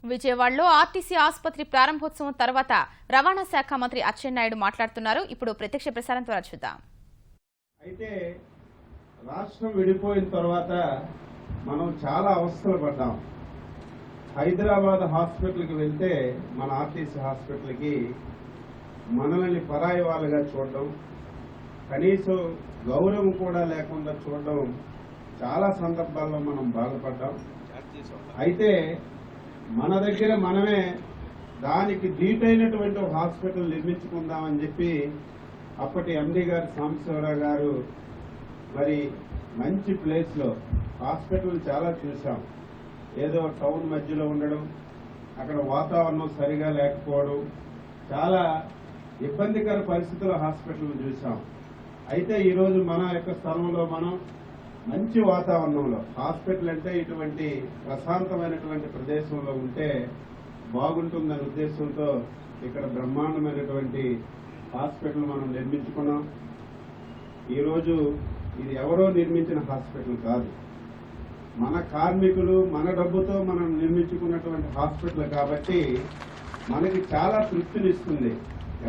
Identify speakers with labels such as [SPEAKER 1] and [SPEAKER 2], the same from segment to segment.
[SPEAKER 1] విజయవాడలో ఆర్టీసీ ఆసుపత్రి ప్రారంభోత్సవం తర్వాత రవాణా శాఖ మంత్రి అచ్చెన్నాయుడు మాట్లాడుతున్నారు. ఇప్పుడు ప్రత్యక్ష ప్రసారం ద్వారా చూద్దాం.
[SPEAKER 2] అయితే రాష్ట్రం విడిపోయిన తర్వాత మనం చాలా అవస్థలు పడ్డాం. హైదరాబాద్ హాస్పిటల్కి వెళ్తే మన ఆర్టీసీ హాస్పిటల్కి మనల్ని పరాయి వాళ్ళగా చూడడం, కనీసం గౌరవం కూడా లేకుండా చూడడం చాలా సందర్భాల్లో మనం బాధపడ్డాం. అయితే మన దగ్గర మనమే దానికి ధీటైనటువంటి హాస్పిటల్ నిర్మించుకుందామని చెప్పి అప్పటి ఎండీ గారు సాంబశివరావు గారు మరి మంచి ప్లేస్లో హాస్పిటల్ చాలా చూసాం. ఏదో టౌన్ మధ్యలో ఉండడం, అక్కడ వాతావరణం సరిగా లేకపోవడం, చాలా ఇబ్బందికర పరిస్థితుల హాస్పిటల్ చూసాం. అయితే ఈరోజు మన యొక్క స్థలంలో మనం మంచి వాతావరణంలో హాస్పిటల్ అంటే ఇటువంటి ప్రశాంతమైనటువంటి ప్రదేశంలో ఉంటే బాగుంటుందనే ఉద్దేశంతో ఇక్కడ బ్రహ్మాండమైనటువంటి హాస్పిటల్ మనం నిర్మించుకున్నాం. ఈరోజు ఇది ఎవరో నిర్మించిన హాస్పిటల్ కాదు, మన కార్మికులు మన డబ్బుతో మనం నిర్మించుకున్నటువంటి హాస్పిటల్ కాబట్టి మనకి చాలా తృప్తినిస్తుంది.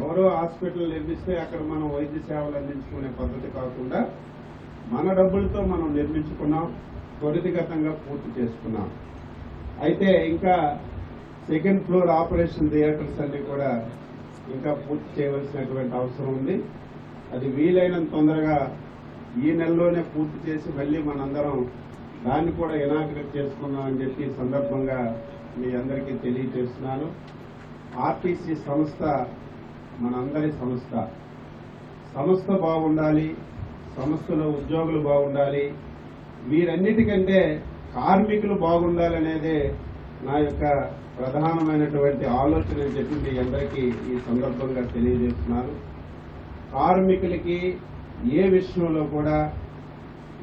[SPEAKER 2] ఎవరో హాస్పిటల్ నిర్మిస్తే అక్కడ మనం వైద్య సేవలు అందించుకునే పద్ధతి కాకుండా మన డబ్బులతో మనం నిర్మించుకున్నాం, త్వరితగతంగా పూర్తి చేసుకున్నాం. అయితే ఇంకా సెకండ్ ఫ్లోర్ ఆపరేషన్ థియేటర్స్ అన్ని కూడా ఇంకా పూర్తి చేయవలసినటువంటి అవసరం ఉంది. అది వీలైనంత తొందరగా ఈ నెలలోనే పూర్తి చేసి మళ్ళీ మనందరం దాన్ని కూడా ఇనాగ్రేట్ చేసుకుందామని చెప్పి సందర్భంగా మీ అందరికీ తెలియజేస్తున్నాను. ఆర్టీసీ సంస్థ మనందరి సంస్థ. సంస్థ బాగుండాలి, సంస్థలో ఉద్యోగులు బాగుండాలి, వీరన్నిటికంటే కార్మికులు బాగుండాలనేదే నా యొక్క ప్రధానమైనటువంటి ఆలోచన అని చెప్పి మీ అందరికీ ఈ సందర్భంగా తెలియజేస్తున్నాను. కార్మికులకి ఏ విషయంలో కూడా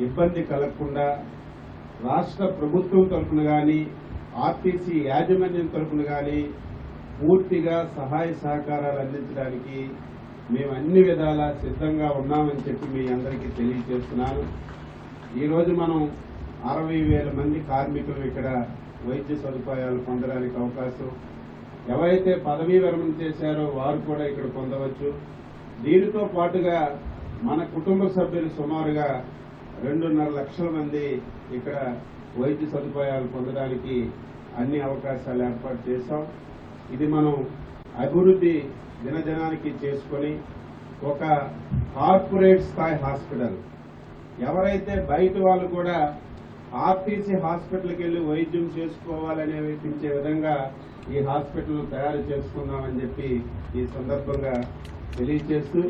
[SPEAKER 2] ఇబ్బంది కలగకుండా రాష్ట్ర ప్రభుత్వం తరఫున కానీ ఆర్టీసీ యాజమాన్యం తరఫున కానీ పూర్తిగా సహాయ సహకారాలు అందించడానికి మేము అన్ని విధాలా సిద్ధంగా ఉన్నామని చెప్పి మీ అందరికీ తెలియజేస్తున్నాను. ఈరోజు మనం 60,000 మంది కార్మికులు ఇక్కడ వైద్య సదుపాయాలు పొందడానికి అవకాశం, ఎవరైతే పదవీ విరమణ చేశారో వారు కూడా ఇక్కడ పొందవచ్చు. దీనితో పాటుగా మన కుటుంబ సభ్యులు సుమారుగా 2.5 లక్షల మంది ఇక్కడ వైద్య సదుపాయాలు పొందడానికి అన్ని అవకాశాలు ఏర్పాటు చేశాం. ఇది మనం అభివృద్ధి దినదినానికి చేసుకొని ఒక కార్పొరేట్ స్థాయి హాస్పిటల్, ఎవరైతే బయట వాళ్ళు కూడా ఆర్టీసీ హాస్పిటల్కి వెళ్లి వైద్యం చేసుకోవాలనే అనిపించే విధంగా ఈ హాస్పిటల్ తయారు చేసుకుందామని చెప్పి ఈ సందర్భంగా తెలియజేస్తూ,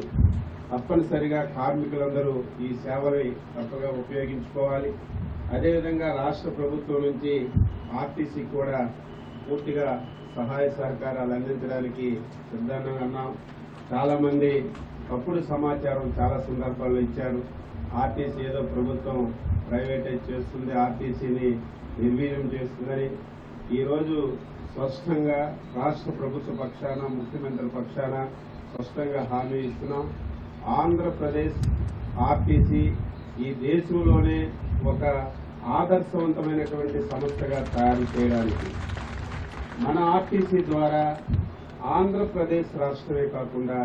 [SPEAKER 2] తప్పనిసరిగా కార్మికులందరూ ఈ సేవని తప్పగా ఉపయోగించుకోవాలి. అదేవిధంగా రాష్ట్ర ప్రభుత్వం నుంచి ఆర్టీసీ కూడా పూర్తిగా సహాయ సహకారాలు అందించడానికి సిద్ధంగా ఉన్నాం. చాలా మంది తప్పుడు సమాచారం చాలా సందర్భాల్లో ఇచ్చారు. ఆర్టీసీ ఏదో ప్రభుత్వం ప్రైవేటైజ్ చేస్తుంది, ఆర్టీసీని నిర్వీర్యం చేస్తుందని. ఈరోజు స్పష్టంగా రాష్ట్ర ప్రభుత్వ పక్షాన, ముఖ్యమంత్రి పక్షాన స్పష్టంగా హామీ ఇస్తున్నాం. ఆంధ్రప్రదేశ్ ఆర్టీసీ ఈ దేశంలోనే ఒక ఆదర్శవంతమైనటువంటి సంస్థగా తయారు చేయడానికి మన ఆర్టీసీ ద్వారా ఆంధ్రప్రదేశ్ రాష్ట్రమే కాకుండా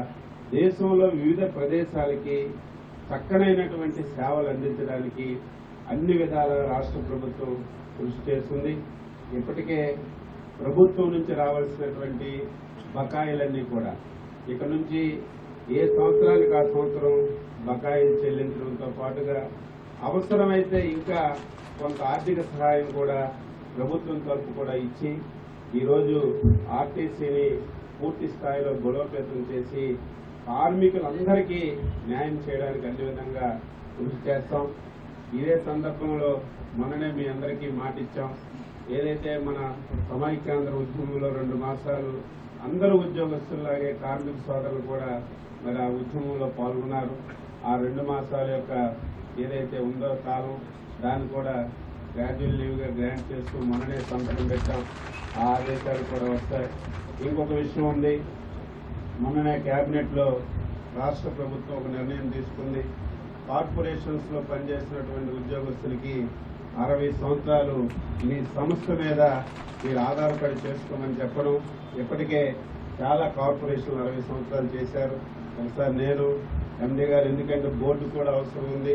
[SPEAKER 2] దేశంలో వివిధ ప్రదేశాలకి చక్కనైనటువంటి సేవలు అందించడానికి అన్ని విధాల రాష్ట్ర ప్రభుత్వం కృషి చేస్తుంది. ఇప్పటికే ప్రభుత్వం నుంచి రావాల్సినటువంటి బకాయిలన్నీ కూడా ఇక నుంచి ఏ సంవత్సరానికి ఆ సంవత్సరం బకాయిలు చెల్లించడంతో పాటుగా అవసరమైతే ఇంకా కొంత ఆర్థిక సహాయం కూడా ప్రభుత్వం తరఫు కూడా ఇచ్చి ఈరోజు ఆర్టీసీని పూర్తి స్థాయిలో బలోపేతం చేసి కార్మికులందరికీ న్యాయం చేయడానికి అన్ని విధంగా కృషి చేస్తాం. ఇదే సందర్భంలో మొన్ననే మీ అందరికీ మాట ఇచ్చాం. ఏదైతే మన సమైక్యాంధ్ర ఉద్యమంలో 2 మాసాలు అందరూ ఉద్యోగస్తుల్లాగే కార్మిక సోదరులు కూడా మరి ఆ ఉద్యమంలో పాల్గొన్నారు. ఆ 2 మాసాల యొక్క ఏదైతే ఉందో కాలం దాన్ని కూడా గ్రాడ్యువల్ లీవ్గా గ్రాంట్ చేస్తూ మొన్ననే సంతకం పెట్టాం. ఆ ఆదేశాలు కూడా వస్తాయి. ఇంకొక విషయం ఉంది, మొన్ననే క్యాబినెట్లో రాష్ట్ర ప్రభుత్వం ఒక నిర్ణయం తీసుకుంది. కార్పొరేషన్స్ లో పనిచేస్తున్నటువంటి ఉద్యోగస్తులకి 60 సంవత్సరాలు మీ సంస్థ మీద మీరు ఆధారపడి చేసుకోమని చెప్పడం. ఇప్పటికే చాలా కార్పొరేషన్లు 60 సంవత్సరాలు చేశారు. ఒకసారి నేను ఎండీ గారు, ఎందుకంటే బోర్డు కూడా అవసరం ఉంది,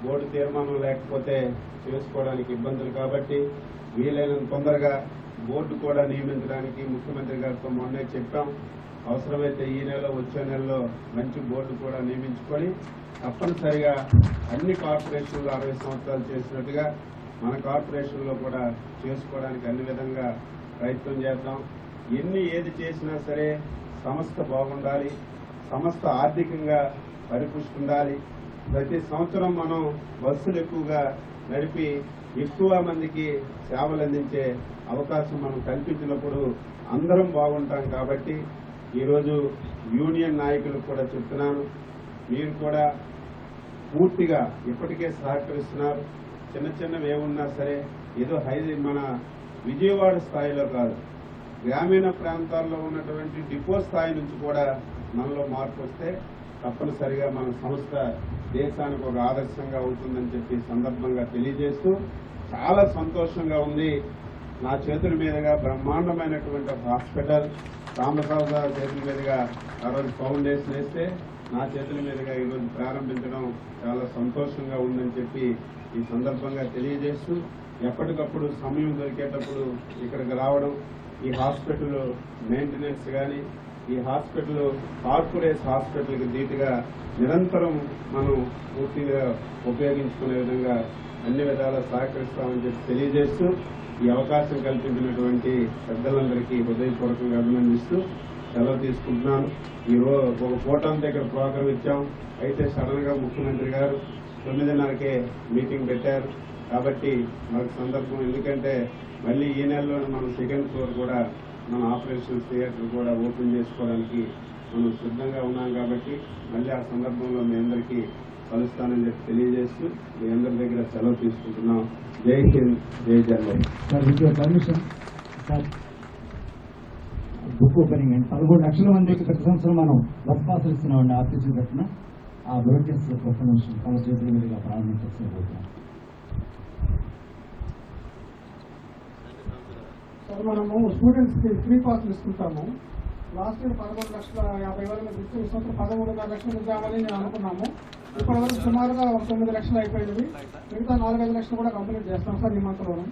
[SPEAKER 2] బోర్డు తీర్మానం లేకపోతే చేసుకోవడానికి ఇబ్బందులు కాబట్టి వీలైనంత తొందరగా బోర్డు కూడా నియమించడానికి ముఖ్యమంత్రి గారితో మొన్నే చెప్పాం. అవసరమైతే ఈ నెల వచ్చే నెలలో మంచి బోర్డు కూడా నియమించుకొని తప్పనిసరిగా అన్ని కార్పొరేషన్లు 60 సంవత్సరాలు చేసినట్టుగా మన కార్పొరేషన్లో కూడా చేసుకోవడానికి అన్ని విధంగా ప్రయత్నం చేద్దాం. ఏది చేసినా సరే సంస్థ బాగుండాలి, సంస్థ ఆర్థికంగా పరిపుష్టుండాలి. ప్రతి సంవత్సరం మనం బస్సులు ఎక్కువగా నడిపి ఎక్కువ మందికి సేవలు అందించే అవకాశం మనం కల్పించినప్పుడు అందరం బాగుంటాం. కాబట్టి ఈరోజు యూనియన్ నాయకులకు కూడా చెప్తున్నాను, మీరు కూడా పూర్తిగా ఇప్పటికే సహకరిస్తున్నారు. చిన్నవి ఏమున్నా సరే ఏదో మన విజయవాడ స్థాయిలో కాదు, గ్రామీణ ప్రాంతాల్లో ఉన్నటువంటి డిపో స్థాయి నుంచి కూడా మనలో మార్పు వస్తే తప్పనిసరిగా మన సంస్థ దేశానికి ఒక ఆదర్శంగా ఉంటుందని చెప్పి సందర్భంగా తెలియజేస్తూ చాలా సంతోషంగా ఉంది. నా చేతుల మీదుగా బ్రహ్మాండమైనటువంటి ఒక హాస్పిటల్ రామసావు గారి చేతుల మీదుగా ఆ రోజు ఫౌండేషన్ వేస్తే నా చేతుల మీదుగా ఈరోజు ప్రారంభించడం చాలా సంతోషంగా ఉందని చెప్పి ఈ సందర్భంగా తెలియజేస్తూ ఎప్పటికప్పుడు సమయం దొరికేటప్పుడు ఇక్కడికి రావడం, ఈ హాస్పిటల్ మెయింటెనెన్స్ కానీ ఈ హాస్పిటల్ కార్పొరేట్ హాస్పిటల్కి ధీటుగా నిరంతరం మనం పూర్తిగా ఉపయోగించుకునే విధంగా అన్ని విధాలా సహకరిస్తామని చెప్పి తెలియజేస్తూ ఈ అవకాశం కల్పించినటువంటి పెద్దలందరికీ హృదయపూర్వకంగా అభినందిస్తూ సెలవు తీసుకుంటున్నాను. ఈరోజు ఒక ఫోటోన్ దగ్గర ప్రోగ్రాం ఇచ్చాం, అయితే సడన్ గా ముఖ్యమంత్రి గారు 9:30కే మీటింగ్ పెట్టారు. కాబట్టి మరొక సందర్భం, ఎందుకంటే మళ్ళీ ఈ నెలలోనే మనం సెకండ్ ఫ్లోర్ కూడా మన ఆపరేషన్ థియేటర్ కూడా ఓపెన్ చేసుకోవడానికి మనం సిద్ధంగా ఉన్నాం. కాబట్టి మళ్ళీ ఆ సందర్భంలో మీ అందరికీ కలుస్తానని చెప్పి తెలియజేస్తూ మీ అందరి దగ్గర సెలవు తీసుకుంటున్నాం. జై హింద్, జై German.
[SPEAKER 3] Sir with your permission sir, book opening అండి. 11 లక్షల మందికి ప్రతి సంవత్సరం మనం బస్ పాసులు ఇస్తున్నామండి. ఆర్టీసీ పెట్టిన ఆ బ్రోడ్కాస్ట్ ప్రొఫెషన్ తమ చేతుల మీదుగా ప్రారంభించబోతున్నాం.
[SPEAKER 4] సార్, మనము స్టూడెంట్స్ కి ఫ్రీ పాసులు ఇస్తుంటాము. లాస్ట్ ఇయర్ 11,50,000 మంది ఇచ్చి ఈ సంవత్సరం 13.5 లక్షలు ఇద్దామని నేను అనుకున్నాము. ఇప్పటి వరకు సుమారుగా 9 లక్షలు అయిపోయింది. మిగతా 4-5 లక్షలు కూడా కంప్లీట్ చేస్తాం సార్ ఈ మంత్లోనే.